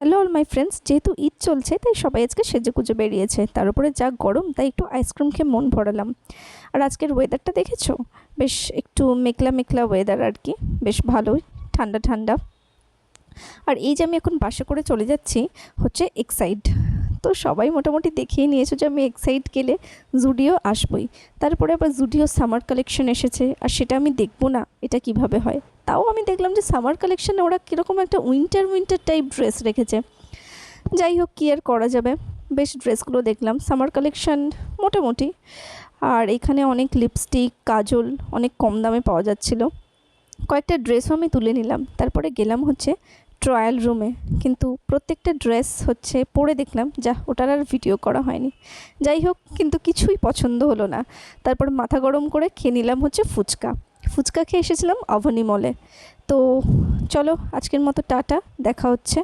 Hello all my friends, যেহেতু ঈদ চলছে তাই সবাই আজকে সেজেগুজে বেরিয়েছে। তার উপরে যা গরম, তাই একটু আইসক্রিম খেয়ে মন ভরালাম। আর আজকের ওয়েদারটা দেখেছো? বেশ একটু মেঘলা মেঘলা ওয়েদার আর কি, বেশ ভালোই ঠান্ডা ঠান্ডা। আর এই যে আমি এখন বাসে করে চলে যাচ্ছি হচ্ছে এক্সাইড। তো সবাই মোটামুটি দেখিয়ে নিয়েছো যে আমি এক্সাইড গেলে জুডিও আসবই। তারপরে আবার জুডিও সামার কালেকশন এসেছে, আর সেটা আমি দেখবো না এটা কিভাবে হয়। তাও আমি দেখলাম যে সামার কালেকশানে ওরা কীরকম একটা উইন্টার উইন্টার টাইপ ড্রেস রেখেছে। যাই হোক, কী আর করা যাবে, বেশ ড্রেসগুলো দেখলাম সামার কালেকশান মোটামুটি। আর এখানে অনেক লিপস্টিক, কাজল অনেক কম দামে পাওয়া যাচ্ছিলো। কয়েকটা ড্রেসও আমি তুলে নিলাম। তারপরে গেলাম হচ্ছে ট্রায়াল রুমে, কিন্তু প্রত্যেকটা ড্রেস হচ্ছে পরে দেখলাম যা ওটার আর ভিডিও করা হয়নি। যাই হোক, কিন্তু কিছুই পছন্দ হলো না। তারপর মাথা গরম করে খেয়ে নিলাম হচ্ছে ফুচকা। ফুচকা খেয়ে এসেছিলাম অভনি মলে। তো চলো, আজকের মতো টাটা, দেখা হচ্ছে।